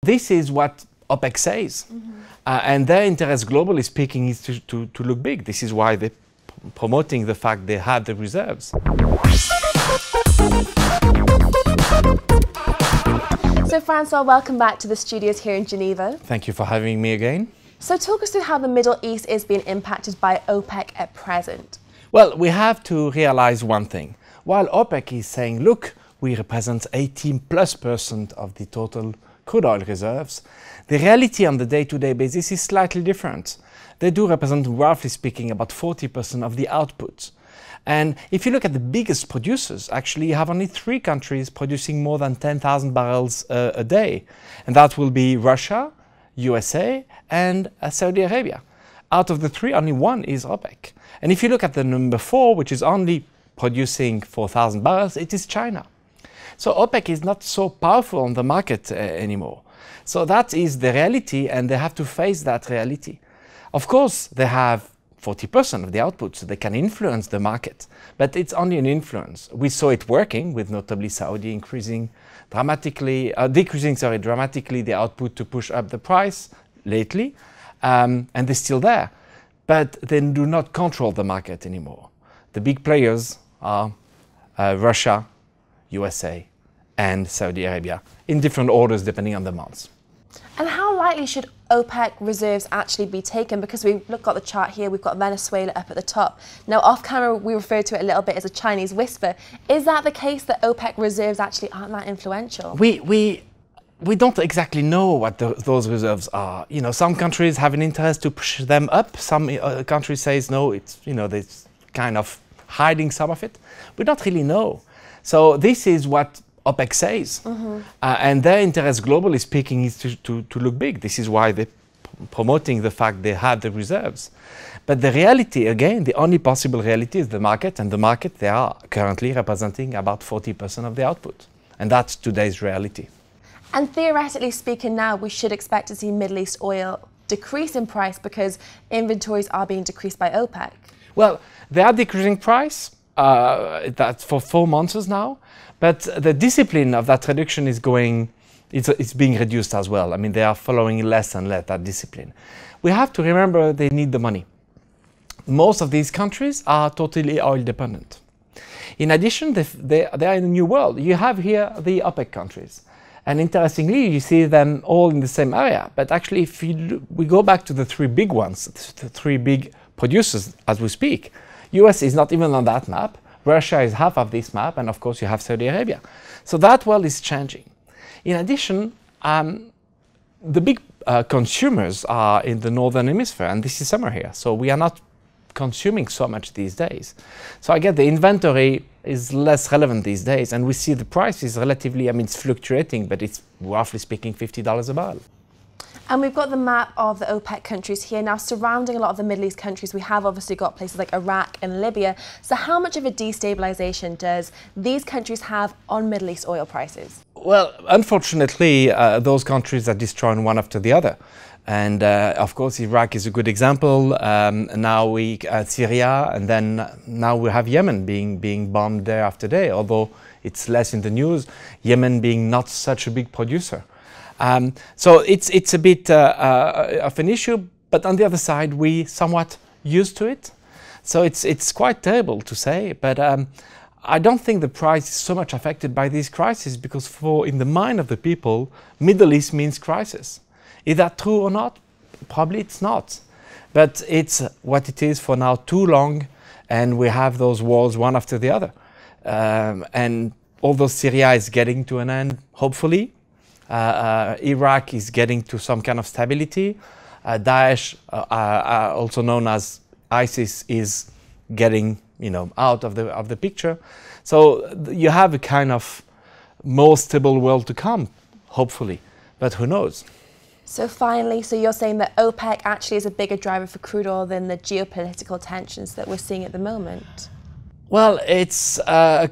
This is what OPEC says. And their interest, globally speaking, is to look big. This is why they're promoting the fact they have the reserves. So Francois, welcome back to the studios here in Geneva. Thank you for having me again. So talk us through how the Middle East is being impacted by OPEC at present. Well, we have to realize one thing. While OPEC is saying, look, we represent 18+% of the total crude oil reserves, the reality on the day-to-day basis is slightly different. They do represent, roughly speaking, about 40% of the output. And if you look at the biggest producers, actually you have only 3 countries producing more than 10,000 barrels a day. And that will be Russia, USA, and Saudi Arabia. Out of the 3, only 1 is OPEC. And if you look at the number 4, which is only producing 4,000 barrels, it is China. So OPEC is not so powerful on the market anymore. So that is the reality, and they have to face that reality. Of course, they have 40% of the output, so they can influence the market, but it's only an influence. We saw it working, with notably Saudi decreasing dramatically the output to push up the price lately, and they're still there. But they do not control the market anymore. The big players are Russia, USA, and Saudi Arabia, in different orders depending on the months. And how likely should OPEC reserves actually be taken? Because we've got the chart here, we've got Venezuela up at the top. Now, off camera, we refer to it a little bit as a Chinese whisper. Is that the case, that OPEC reserves actually aren't that influential? We don't exactly know what those reserves are. You know, some countries have an interest to push them up. Some countries say no, it's, you know, they're kind of hiding some of it. We don't really know. So this is what OPEC says. And their interest, globally speaking, is to look big. This is why they're promoting the fact they have the reserves. But the reality, again, the only possible reality is the market. And the market, they are currently representing about 40% of the output. And that's today's reality. And theoretically speaking now, we should expect to see Middle East oil decrease in price because inventories are being decreased by OPEC. Well, they are decreasing price. That's for 4 months now, but the discipline of that reduction is it's being reduced as well. I mean, they are following less and less that discipline. We have to remember they need the money. Most of these countries are totally oil dependent. In addition, they are in a new world. You have here the Opec countries. And interestingly, you see them all in the same area. But actually, if we go back to the 3 big ones, the 3 big producers as we speak, US is not even on that map, Russia is half of this map, and of course you have Saudi Arabia. So that world is changing. In addition, the big consumers are in the northern hemisphere, and this is summer here, so we are not consuming so much these days. So I get the inventory is less relevant these days, and we see the price is relatively, I mean, it's fluctuating, but it's roughly speaking $50 a barrel. And we've got the map of the OPEC countries here. Now, surrounding a lot of the Middle East countries, we have obviously got places like Iraq and Libya. So how much of a destabilization does these countries have on Middle East oil prices? Well, unfortunately, those countries are destroying one after the other. And of course, Iraq is a good example. Now Syria, and then now we have Yemen being bombed day after day, although it's less in the news, Yemen being not such a big producer. So it's a bit of an issue, but on the other side, we somewhat used to it. So it's quite terrible to say, but I don't think the price is so much affected by these crises, because in the mind of the people, Middle East means crisis. Is that true or not? Probably it's not. But it's what it is for now, too long, and we have those wars one after the other. And although Syria is getting to an end, hopefully, Iraq is getting to some kind of stability. Daesh, also known as ISIS, is getting, you know, out of the picture. So you have a kind of more stable world to come, hopefully, but who knows? So finally, so you're saying that OPEC actually is a bigger driver for crude oil than the geopolitical tensions that we're seeing at the moment? Well, it's a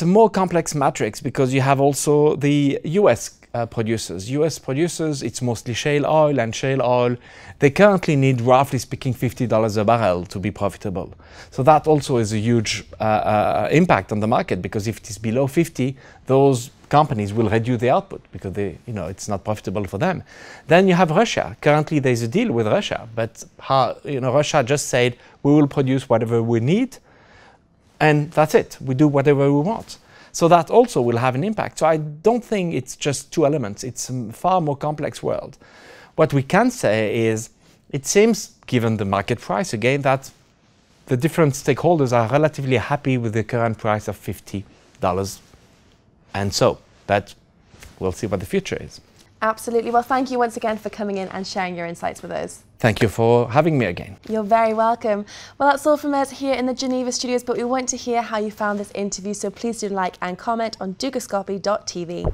more complex matrix, because you have also the US producers. US producers, it's mostly shale oil, and shale oil, they currently need, roughly speaking, $50 a barrel to be profitable. So that also is a huge impact on the market, because if it is below 50, those companies will reduce the output because it's not profitable for them. Then you have Russia. Currently, there's a deal with Russia, but Russia just said we will produce whatever we need, and that's it. We do whatever we want. So that also will have an impact. So I don't think it's just two elements. It's a far more complex world. What we can say is, it seems, given the market price again, that the different stakeholders are relatively happy with the current price of $50. And so that we'll see what the future is. Absolutely. Well, thank you once again for coming in and sharing your insights with us. Thank you for having me again. You're very welcome. Well, that's all from us here in the Geneva studios, but we want to hear how you found this interview, so please do like and comment on dugoscopy.tv.